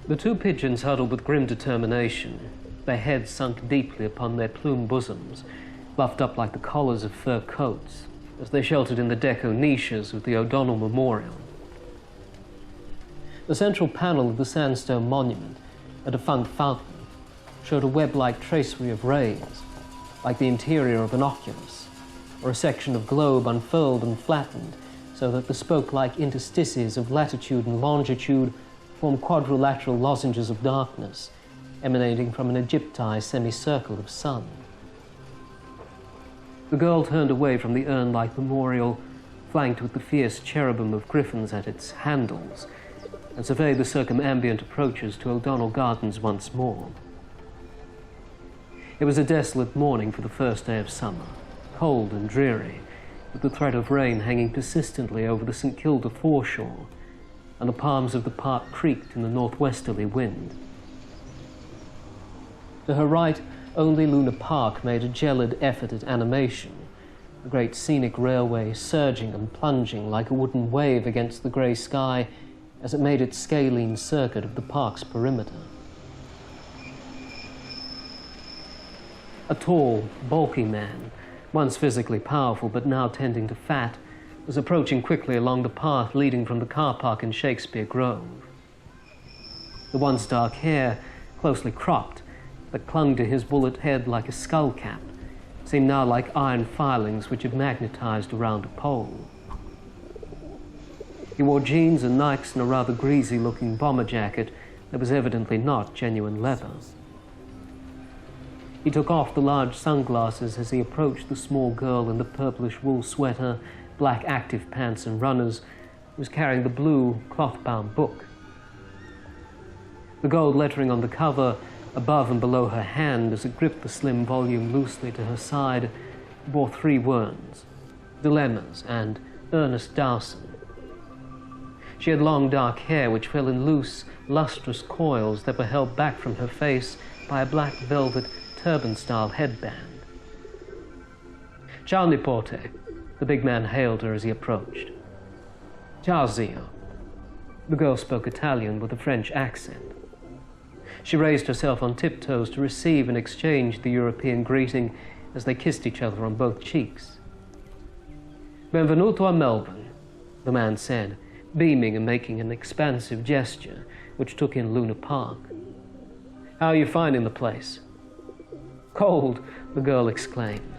The two pigeons huddled with grim determination, their heads sunk deeply upon their plumed bosoms, buffed up like the collars of fur coats, as they sheltered in the deco niches of the O'Donnell Memorial. The central panel of the sandstone monument, a defunct fountain, showed a web-like tracery of rays, like the interior of an oculus, or a section of globe unfurled and flattened, so that the spoke-like interstices of latitude and longitude formed quadrilateral lozenges of darkness, emanating from an Egyptized semicircle of sun. The girl turned away from the urn-like memorial, flanked with the fierce cherubim of griffins at its handles, and surveyed the circumambient approaches to O'Donnell Gardens once more. It was a desolate morning for the first day of summer, cold and dreary, with the threat of rain hanging persistently over the St Kilda foreshore, and the palms of the park creaked in the northwesterly wind. To her right, only Luna Park made a gelid effort at animation, the great scenic railway surging and plunging like a wooden wave against the grey sky as it made its scalene circuit of the park's perimeter. A tall, bulky man, once physically powerful but now tending to fat, was approaching quickly along the path leading from the car park in Shakespeare Grove. The once dark hair, closely cropped, that clung to his bullet head like a skull cap, seemed now like iron filings which had magnetized around a pole. He wore jeans and Nikes and a rather greasy-looking bomber jacket that was evidently not genuine leather. He took off the large sunglasses as he approached the small girl in the purplish wool sweater, black active pants and runners, who was carrying the blue cloth-bound book. The gold lettering on the cover, above and below her hand as it gripped the slim volume loosely to her side, bore three words: Dilemmas and Ernest Dowson. She had long dark hair which fell in loose, lustrous coils that were held back from her face by a black velvet turban-style headband. Ciao, nipote, the big man hailed her as he approached. Ciao, zio. The girl spoke Italian with a French accent. She raised herself on tiptoes to receive and exchange the European greeting as they kissed each other on both cheeks. Benvenuto a Melbourne, the man said, beaming and making an expansive gesture which took in Luna Park. How are you finding the place? Cold, the girl exclaimed.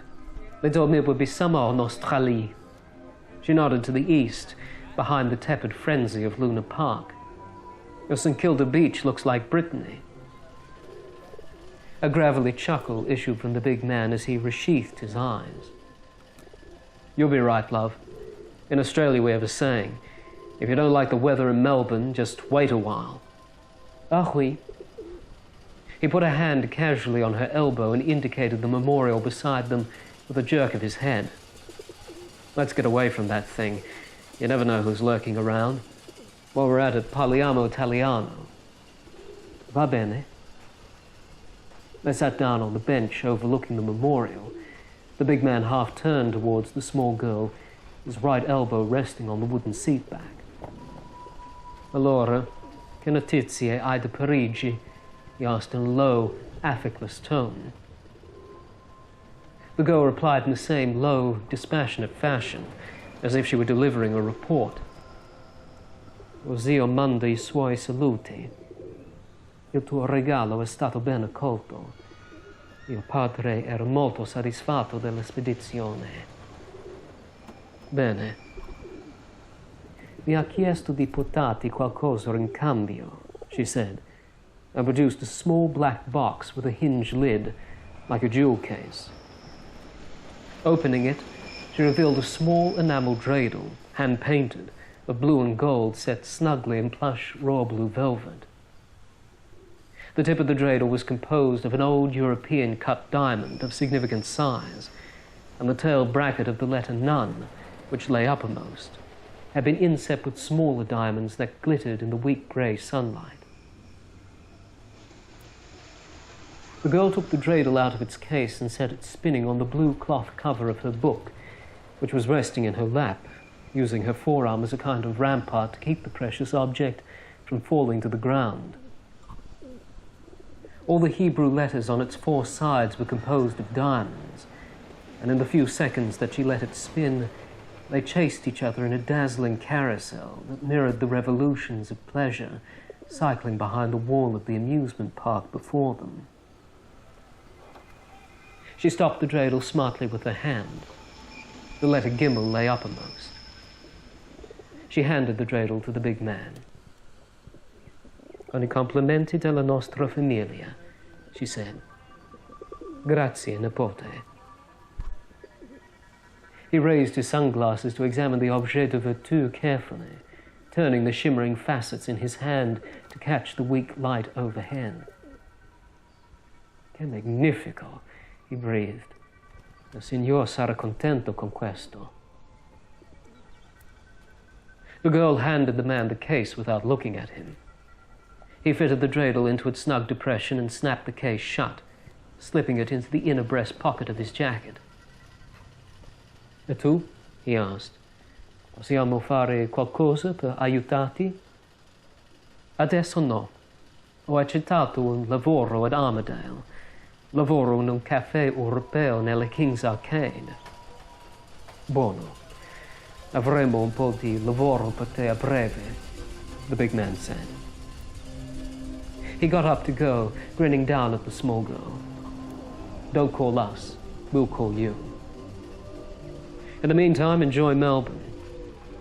They told me it would be summer in Australie. She nodded to the east, behind the tepid frenzy of Luna Park. Your St Kilda beach looks like Brittany. A gravelly chuckle issued from the big man as he resheathed his eyes. You'll be right, love. In Australia we have a saying, if you don't like the weather in Melbourne, just wait a while. Ah oui. He put a hand casually on her elbow and indicated the memorial beside them with a jerk of his head. Let's get away from that thing. You never know who's lurking around. While we're at it, parliamo italiano. Va bene. They sat down on the bench overlooking the memorial. The big man half turned towards the small girl, his right elbow resting on the wooden seat back. Allora, che notizie hai da Parigi? He asked in a low, affectless tone. The girl replied in the same low, dispassionate fashion, as if she were delivering a report. Lo zio manda I suoi saluti. Il tuo regalo è stato ben accolto. Il padre era molto soddisfatto della spedizione. Bene. Mi ha chiesto di portarti qualcosa in cambio, she said, and produced a small black box with a hinged lid, like a jewel case. Opening it, she revealed a small enamel dreidel, hand-painted, of blue and gold set snugly in plush royal blue velvet. The tip of the dreidel was composed of an old European cut diamond of significant size, and the tail bracket of the letter none, which lay uppermost, had been inset with smaller diamonds that glittered in the weak grey sunlight. The girl took the dreidel out of its case and set it spinning on the blue cloth cover of her book, which was resting in her lap, using her forearm as a kind of rampart to keep the precious object from falling to the ground. All the Hebrew letters on its 4 sides were composed of diamonds, and in the few seconds that she let it spin, they chased each other in a dazzling carousel that mirrored the revolutions of pleasure cycling behind the wall of the amusement park before them. She stopped the dreidel smartly with her hand. The letter Gimel lay uppermost. She handed the dreidel to the big man. "Con I complimenti della nostra famiglia," she said. "Grazie, nipote." He raised his sunglasses to examine the objet de virtu carefully, turning the shimmering facets in his hand to catch the weak light overhead. "Che magnifico," he breathed. "Il signor sarà contento con questo." The girl handed the man the case without looking at him. He fitted the dreidel into its snug depression and snapped the case shut, slipping it into the inner breast pocket of his jacket. "E tu?" he asked. "Possiamo fare qualcosa per aiutarti?" "Adesso no. Ho accettato un lavoro ad Armadale. Lavoro in un caffè europeo nella King's Arcade." "Buono. Avremo un po' di lavoro per te a breve," the big man said. He got up to go, grinning down at the small girl. "Don't call us. We'll call you. In the meantime, enjoy Melbourne.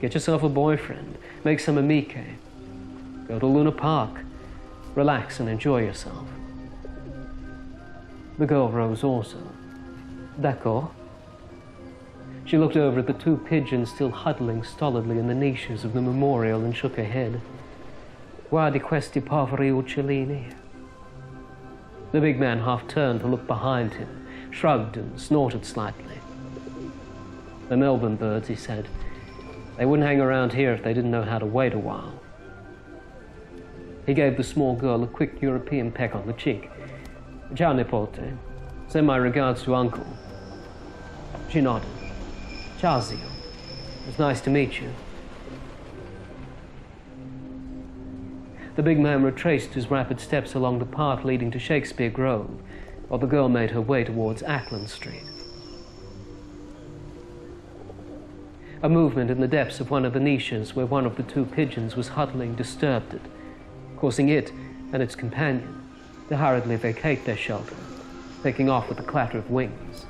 Get yourself a boyfriend. Make some amiche. Go to Luna Park. Relax and enjoy yourself." The girl rose also. "D'accord." She looked over at the 2 pigeons still huddling stolidly in the niches of the memorial and shook her head. "Guardi questi poveri uccellini." The big man half turned to look behind him, shrugged and snorted slightly. "The Melbourne birds," he said. "They wouldn't hang around here if they didn't know how to wait a while." He gave the small girl a quick European peck on the cheek. "Ciao, nipote. Send my regards to Uncle." She nodded. "Ciao, zio. It was nice to meet you." The big man retraced his rapid steps along the path leading to Shakespeare Grove, while the girl made her way towards Ackland Street. A movement in the depths of one of the niches where one of the 2 pigeons was huddling disturbed it, causing it and its companion to hurriedly vacate their shelter, taking off with a clatter of wings.